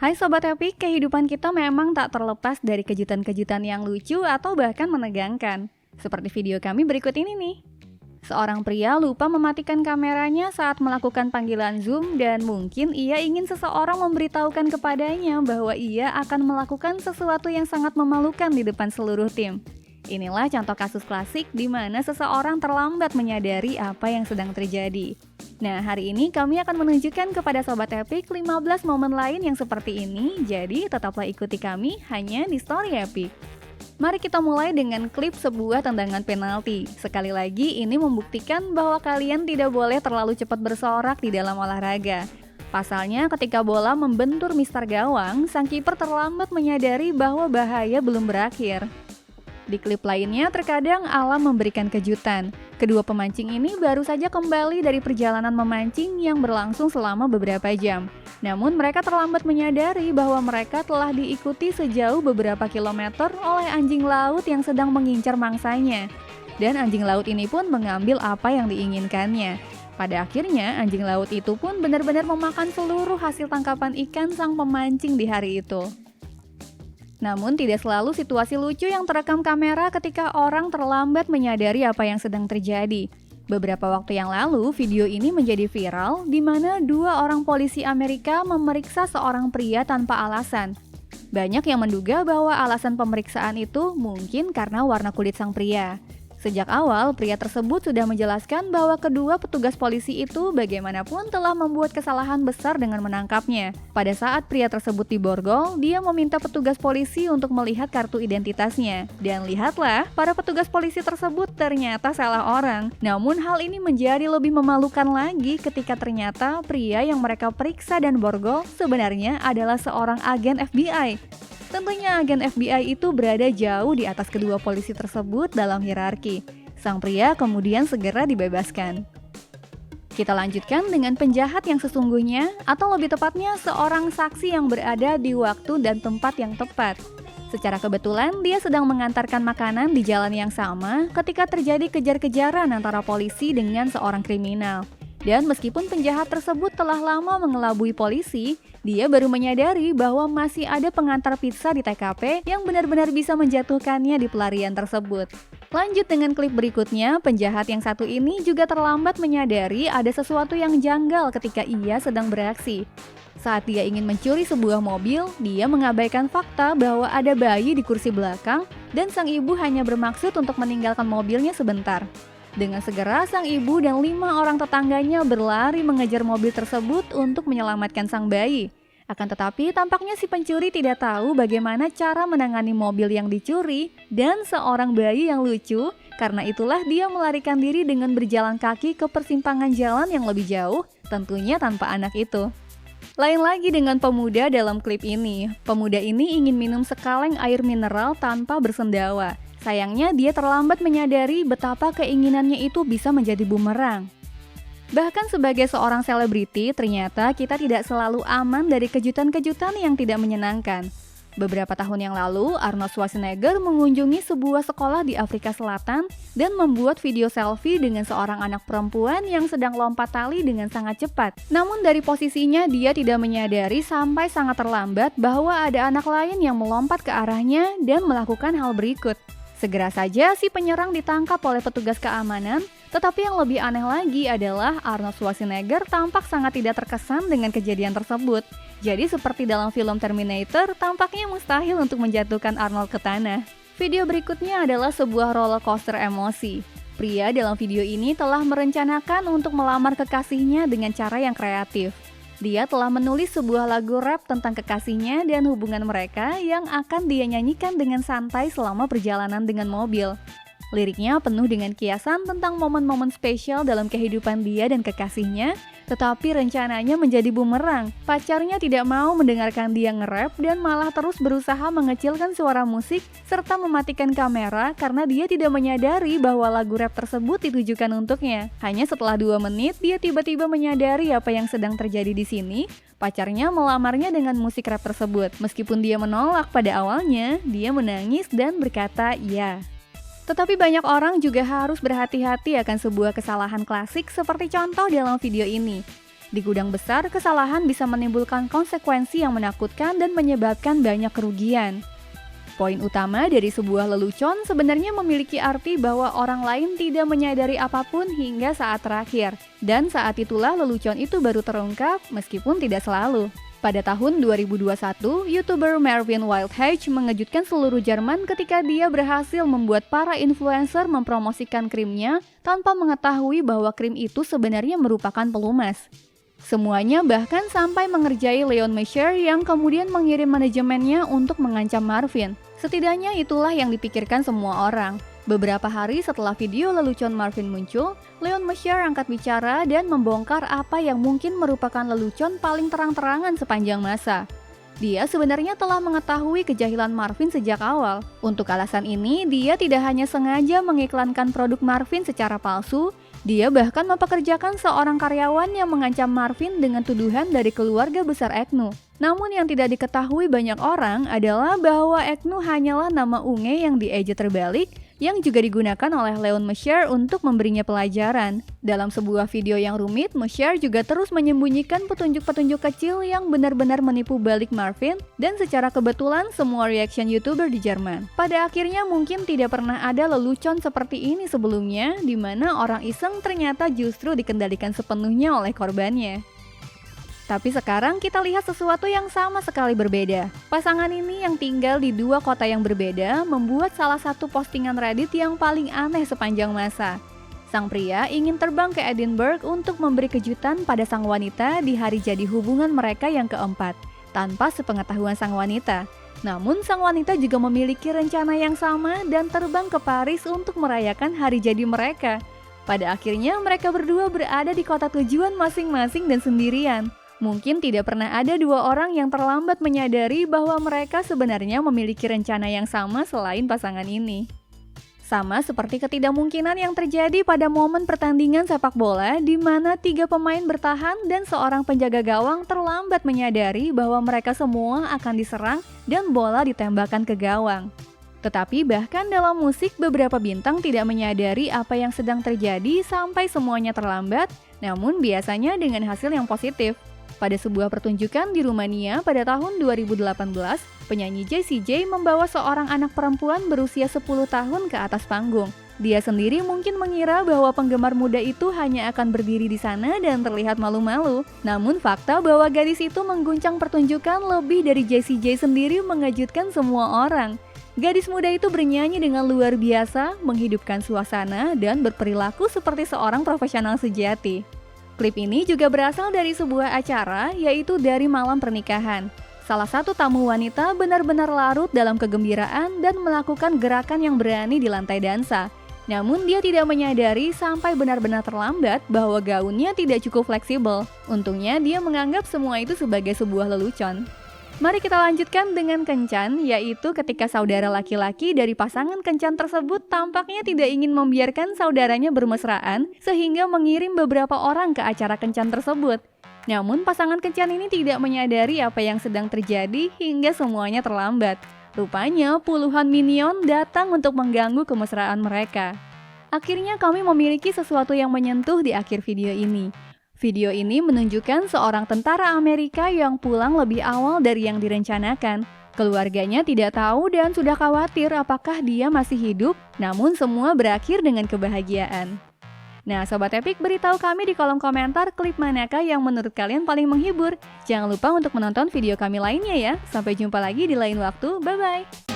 Hai Sobat Epic, kehidupan kita memang tak terlepas dari kejutan-kejutan yang lucu atau bahkan menegangkan. Seperti video kami berikut ini nih. Seorang pria lupa mematikan kameranya saat melakukan panggilan Zoom dan mungkin ia ingin seseorang memberitahukan kepadanya bahwa ia akan melakukan sesuatu yang sangat memalukan di depan seluruh tim. Inilah contoh kasus klasik di mana seseorang terlambat menyadari apa yang sedang terjadi. Nah, hari ini kami akan menunjukkan kepada Sobat Epic 15 momen lain yang seperti ini, jadi tetaplah ikuti kami hanya di Story Epic. Mari kita mulai dengan klip sebuah tendangan penalti. Sekali lagi, ini membuktikan bahwa kalian tidak boleh terlalu cepat bersorak di dalam olahraga. Pasalnya, ketika bola membentur mistar gawang, sang kiper terlambat menyadari bahwa bahaya belum berakhir. Di klip lainnya, terkadang alam memberikan kejutan. Kedua pemancing ini baru saja kembali dari perjalanan memancing yang berlangsung selama beberapa jam. Namun mereka terlambat menyadari bahwa mereka telah diikuti sejauh beberapa kilometer oleh anjing laut yang sedang mengincar mangsanya. Dan anjing laut ini pun mengambil apa yang diinginkannya. Pada akhirnya, anjing laut itu pun benar-benar memakan seluruh hasil tangkapan ikan sang pemancing di hari itu. Namun tidak selalu situasi lucu yang terekam kamera ketika orang terlambat menyadari apa yang sedang terjadi. Beberapa waktu yang lalu, video ini menjadi viral di mana dua orang polisi Amerika memeriksa seorang pria tanpa alasan. Banyak yang menduga bahwa alasan pemeriksaan itu mungkin karena warna kulit sang pria. Sejak awal, pria tersebut sudah menjelaskan bahwa kedua petugas polisi itu bagaimanapun telah membuat kesalahan besar dengan menangkapnya. Pada saat pria tersebut diborgol, dia meminta petugas polisi untuk melihat kartu identitasnya. Dan lihatlah, para petugas polisi tersebut ternyata salah orang. Namun hal ini menjadi lebih memalukan lagi ketika ternyata pria yang mereka periksa dan borgol sebenarnya adalah seorang agen FBI. Tentunya agen FBI itu berada jauh di atas kedua polisi tersebut dalam hierarki. Sang pria kemudian segera dibebaskan. Kita lanjutkan dengan penjahat yang sesungguhnya, atau lebih tepatnya seorang saksi yang berada di waktu dan tempat yang tepat. Secara kebetulan, dia sedang mengantarkan makanan di jalan yang sama ketika terjadi kejar-kejaran antara polisi dengan seorang kriminal. Dan meskipun penjahat tersebut telah lama mengelabui polisi, dia baru menyadari bahwa masih ada pengantar pizza di TKP yang benar-benar bisa menjatuhkannya di pelarian tersebut. Lanjut dengan klip berikutnya, penjahat yang satu ini juga terlambat menyadari ada sesuatu yang janggal ketika ia sedang beraksi. Saat dia ingin mencuri sebuah mobil, dia mengabaikan fakta bahwa ada bayi di kursi belakang dan sang ibu hanya bermaksud untuk meninggalkan mobilnya sebentar. Dengan segera, sang ibu dan 5 orang tetangganya berlari mengejar mobil tersebut untuk menyelamatkan sang bayi. Akan tetapi, tampaknya si pencuri tidak tahu bagaimana cara menangani mobil yang dicuri dan seorang bayi yang lucu. Karena itulah dia melarikan diri dengan berjalan kaki ke persimpangan jalan yang lebih jauh, tentunya tanpa anak itu. Lain lagi dengan pemuda dalam klip ini. Pemuda ini ingin minum sekaleng air mineral tanpa bersendawa. Sayangnya dia terlambat menyadari betapa keinginannya itu bisa menjadi bumerang. Bahkan sebagai seorang selebriti, ternyata kita tidak selalu aman dari kejutan-kejutan yang tidak menyenangkan. Beberapa tahun yang lalu, Arnold Schwarzenegger mengunjungi sebuah sekolah di Afrika Selatan dan membuat video selfie dengan seorang anak perempuan yang sedang lompat tali dengan sangat cepat. Namun dari posisinya dia tidak menyadari sampai sangat terlambat bahwa ada anak lain yang melompat ke arahnya dan melakukan hal berikut. Segera saja si penyerang ditangkap oleh petugas keamanan, tetapi yang lebih aneh lagi adalah Arnold Schwarzenegger tampak sangat tidak terkesan dengan kejadian tersebut. Jadi seperti dalam film Terminator, tampaknya mustahil untuk menjatuhkan Arnold ke tanah. Video berikutnya adalah sebuah roller coaster emosi. Pria dalam video ini telah merencanakan untuk melamar kekasihnya dengan cara yang kreatif. Dia telah menulis sebuah lagu rap tentang kekasihnya dan hubungan mereka yang akan dia nyanyikan dengan santai selama perjalanan dengan mobil. Liriknya penuh dengan kiasan tentang momen-momen spesial dalam kehidupan dia dan kekasihnya, tetapi rencananya menjadi bumerang. Pacarnya tidak mau mendengarkan dia nge-rap dan malah terus berusaha mengecilkan suara musik serta mematikan kamera karena dia tidak menyadari bahwa lagu rap tersebut ditujukan untuknya. Hanya setelah 2 menit, dia tiba-tiba menyadari apa yang sedang terjadi di sini. Pacarnya melamarnya dengan musik rap tersebut. Meskipun dia menolak pada awalnya, dia menangis dan berkata iya. Tetapi banyak orang juga harus berhati-hati akan sebuah kesalahan klasik seperti contoh dalam video ini. Di gudang besar, kesalahan bisa menimbulkan konsekuensi yang menakutkan dan menyebabkan banyak kerugian. Poin utama dari sebuah lelucon sebenarnya memiliki arti bahwa orang lain tidak menyadari apapun hingga saat terakhir. Dan saat itulah lelucon itu baru terungkap, meskipun tidak selalu. Pada tahun 2021, YouTuber Marvin Wildhage mengejutkan seluruh Jerman ketika dia berhasil membuat para influencer mempromosikan krimnya tanpa mengetahui bahwa krim itu sebenarnya merupakan pelumas. Semuanya bahkan sampai mengerjai Leon Messer yang kemudian mengirim manajemennya untuk mengancam Marvin. Setidaknya itulah yang dipikirkan semua orang. Beberapa hari setelah video lelucon Marvin muncul, Leon Messer angkat bicara dan membongkar apa yang mungkin merupakan lelucon paling terang-terangan sepanjang masa. Dia sebenarnya telah mengetahui kejahilan Marvin sejak awal. Untuk alasan ini, dia tidak hanya sengaja mengiklankan produk Marvin secara palsu, dia bahkan mempekerjakan seorang karyawan yang mengancam Marvin dengan tuduhan dari keluarga besar Agnew. Namun yang tidak diketahui banyak orang adalah bahwa Agnew hanyalah nama unge yang dieja terbalik yang juga digunakan oleh Leon Messer untuk memberinya pelajaran. Dalam sebuah video yang rumit, Messer juga terus menyembunyikan petunjuk-petunjuk kecil yang benar-benar menipu balik Marvin, dan secara kebetulan semua reaction YouTuber di Jerman. Pada akhirnya mungkin tidak pernah ada lelucon seperti ini sebelumnya, di mana orang iseng ternyata justru dikendalikan sepenuhnya oleh korbannya. Tapi sekarang kita lihat sesuatu yang sama sekali berbeda. Pasangan ini yang tinggal di dua kota yang berbeda membuat salah satu postingan Reddit yang paling aneh sepanjang masa. Sang pria ingin terbang ke Edinburgh untuk memberi kejutan pada sang wanita di hari jadi hubungan mereka yang keempat, tanpa sepengetahuan sang wanita. Namun sang wanita juga memiliki rencana yang sama dan terbang ke Paris untuk merayakan hari jadi mereka. Pada akhirnya mereka berdua berada di kota tujuan masing-masing dan sendirian. Mungkin tidak pernah ada dua orang yang terlambat menyadari bahwa mereka sebenarnya memiliki rencana yang sama selain pasangan ini. Sama seperti ketidakmungkinan yang terjadi pada momen pertandingan sepak bola di mana 3 pemain bertahan dan seorang penjaga gawang terlambat menyadari bahwa mereka semua akan diserang dan bola ditembakkan ke gawang. Tetapi bahkan dalam musik beberapa bintang tidak menyadari apa yang sedang terjadi sampai semuanya terlambat, namun biasanya dengan hasil yang positif. Pada sebuah pertunjukan di Rumania pada tahun 2018, penyanyi Jessie J membawa seorang anak perempuan berusia 10 tahun ke atas panggung. Dia sendiri mungkin mengira bahwa penggemar muda itu hanya akan berdiri di sana dan terlihat malu-malu. Namun fakta bahwa gadis itu mengguncang pertunjukan lebih dari Jessie J sendiri mengejutkan semua orang. Gadis muda itu bernyanyi dengan luar biasa, menghidupkan suasana, dan berperilaku seperti seorang profesional sejati. Klip ini juga berasal dari sebuah acara, yaitu dari malam pernikahan. Salah satu tamu wanita benar-benar larut dalam kegembiraan dan melakukan gerakan yang berani di lantai dansa. Namun dia tidak menyadari sampai benar-benar terlambat bahwa gaunnya tidak cukup fleksibel. Untungnya dia menganggap semua itu sebagai sebuah lelucon. Mari kita lanjutkan dengan kencan, yaitu ketika saudara laki-laki dari pasangan kencan tersebut tampaknya tidak ingin membiarkan saudaranya bermesraan sehingga mengirim beberapa orang ke acara kencan tersebut. Namun pasangan kencan ini tidak menyadari apa yang sedang terjadi hingga semuanya terlambat. Rupanya puluhan minion datang untuk mengganggu kemesraan mereka. Akhirnya kami memiliki sesuatu yang menyentuh di akhir video ini. Video ini menunjukkan seorang tentara Amerika yang pulang lebih awal dari yang direncanakan. Keluarganya tidak tahu dan sudah khawatir apakah dia masih hidup, namun semua berakhir dengan kebahagiaan. Nah, Sobat Epic, beritahu kami di kolom komentar klip manakah yang menurut kalian paling menghibur. Jangan lupa untuk menonton video kami lainnya ya. Sampai jumpa lagi di lain waktu, bye-bye!